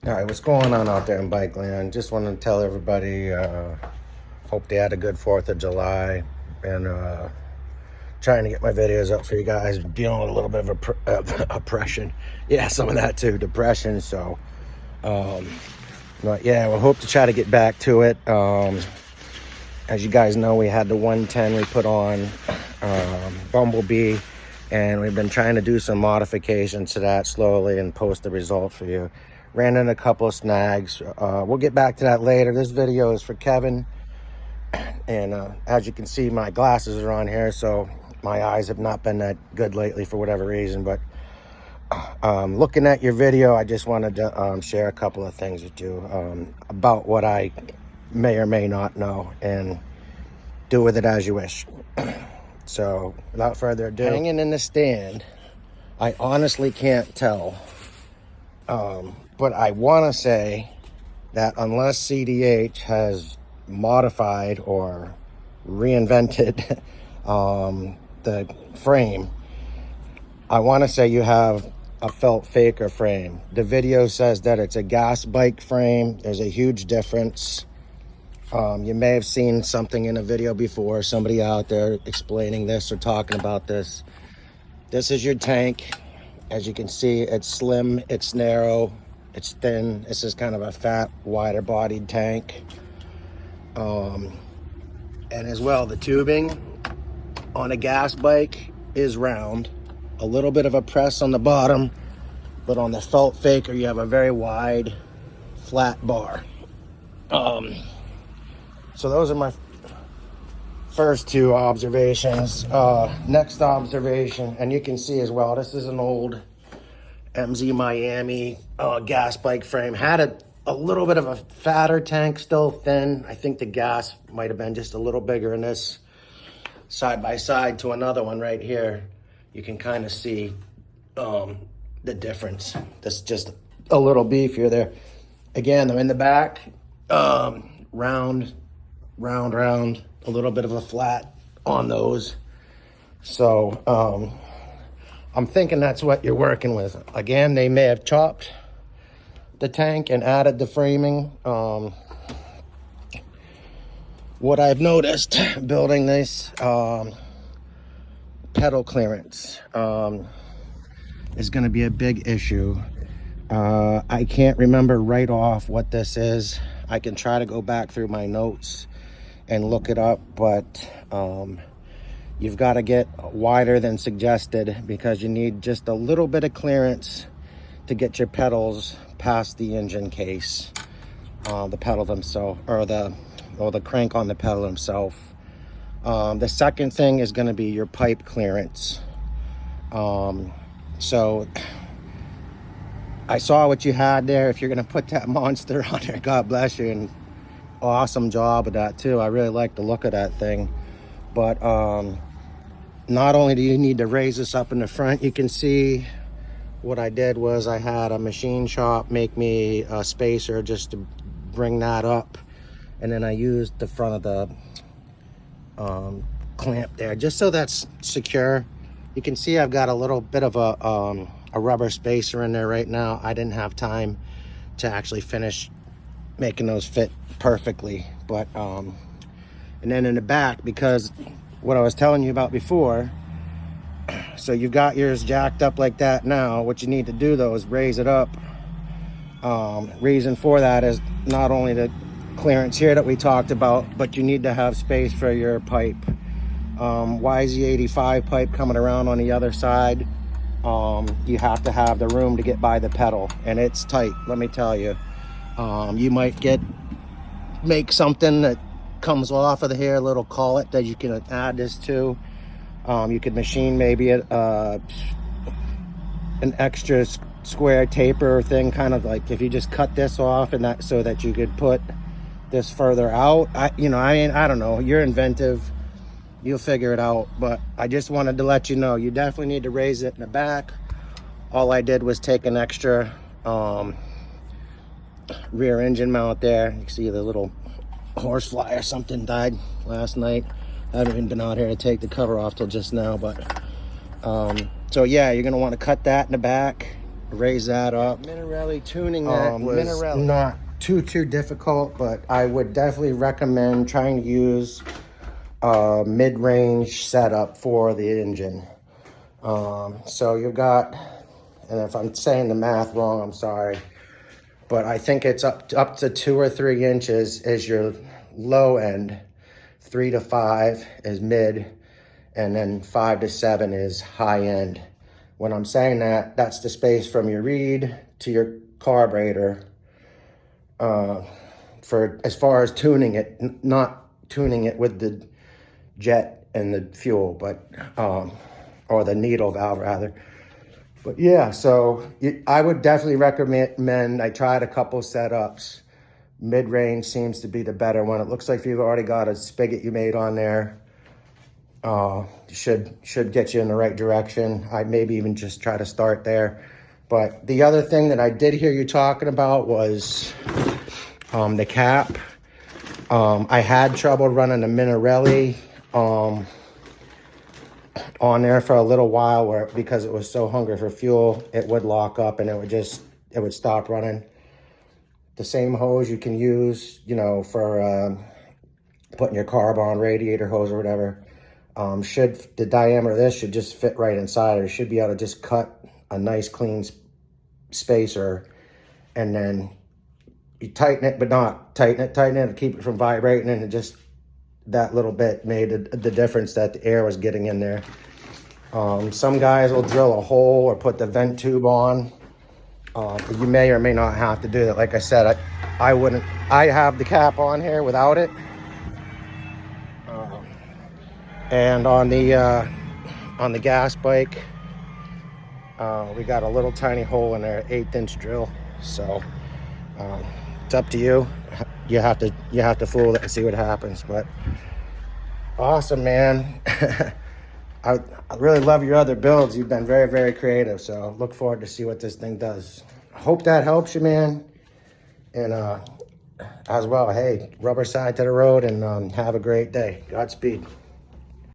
All right, what's going on out there in bike land? Just wanted to tell everybody, hope they had a good 4th of July, and trying to get my videos up for you guys. Dealing with a little bit of oppression. Yeah, some of that too, depression. So, but yeah, we'll hope to try to get back to it. As you guys know, we had the 110 we put on Bumblebee, and we've been trying to do some modifications to that slowly and post the result for you. Ran into a couple of snags. We'll get back to that later. This video is for Kevin, and as you can see, my glasses are on here, so my eyes have not been that good lately for whatever reason. But looking at your video, I just wanted to share a couple of things with you about what I may or may not know, and do with it as you wish. So without further ado, hanging in the stand, I honestly can't tell, but I want to say that unless CDH has modified or reinvented the frame, I want to say you have a felt faker frame. The video says that it's a gas bike frame. There's a huge difference. You may have seen something in a video before, somebody out there explaining this or talking about this. This is your tank. As you can see, it's slim, it's narrow, it's thin. This is kind of a fat, wider bodied tank. And as well, the tubing on a gas bike is round. A little bit of a press on the bottom, but on the felt faker, you have a very wide, flat bar. So those are my first two observations. Next observation, and you can see as well, this is an old MZ Miami gas bike frame. Had a little bit of a fatter tank, still thin. I think the gas might have been just a little bigger in this. Side by side to another one right here, you can kind of see the difference. This is just a little beefier there. Again, they're in the back, round, a little bit of a flat on those. So I'm thinking that's what you're working with. Again, they may have chopped the tank and added the framing. What I've noticed building this, pedal clearance is going to be a big issue. I can't remember right off what this is. I can try to go back through my notes and look it up, but you've got to get wider than suggested because you need just a little bit of clearance to get your pedals past the engine case, the pedal themselves, or the crank on the pedal himself. The second thing is going to be your pipe clearance. So I saw what you had there. If you're going to put that monster on there, God bless you, and awesome job of that too. I really like the look of that thing. But not only do you need to raise this up in the front, you can see what I did was I had a machine shop make me a spacer just to bring that up, and then I used the front of the clamp there just so that's secure. You can see I've got a little bit of a rubber spacer in there right now. I didn't have time to actually finish making those fit perfectly, but and then in the back, because what I was telling you about before, so you've got yours jacked up like that now. What you need to do though is raise it up. Reason for that is not only the clearance here that we talked about, but you need to have space for your pipe. YZ85 pipe coming around on the other side, you have to have the room to get by the pedal, and it's tight, let me tell you. You might make something that comes off of the here, a little collet that you can add this to. You could machine maybe an extra square taper thing, kind of like if you just cut this off and that, so that you could put this further out. I don't know, you're inventive, you'll figure it out. But I just wanted to let you know, you definitely need to raise it in the back. All I did was take an extra rear engine mount there. You can see the little horsefly or something died last night. I haven't even been out here to take the cover off till just now, but so yeah, you're gonna want to cut that in the back. raise that up. Minarelli tuning that was not too difficult, but I would definitely recommend trying to use a mid-range setup for the engine. So you've got, and if I'm saying the math wrong, I'm sorry, but I think it's up to 2 or 3 inches is your low end, 3 to 5 is mid, and then 5 to 7 is high end. When I'm saying that, that's the space from your reed to your carburetor. For as far as tuning it, not tuning it with the jet and the fuel, but or the needle valve rather. But yeah, so I would definitely recommend. I tried a couple setups. Mid-range seems to be the better one. It looks like you've already got a spigot you made on there. Should get you in the right direction. I'd maybe even just try to start there. But the other thing that I did hear you talking about was the cap. I had trouble running the Minarelli on there for a little while because it was so hungry for fuel, it would lock up and it would stop running. The same hose you can use, you know, for putting your carb on, radiator hose or whatever. The diameter of this should just fit right inside. It should be able to just cut a nice clean spacer, and then you tighten it, but not tighten it to keep it from vibrating, and it just, that little bit made the difference that the air was getting in there. Some guys will drill a hole or put the vent tube on. You may or may not have to do that. Like I said, I wouldn't. I have the cap on here without it. And on the gas bike, we got a little tiny hole in there, 1/8 inch drill. So it's up to you. You have to fool it and see what happens. But awesome, man. I really love your other builds. You've been very, very creative. So look forward to see what this thing does. Hope that helps you, man. And as well, hey, rubber side to the road, and have a great day. Godspeed.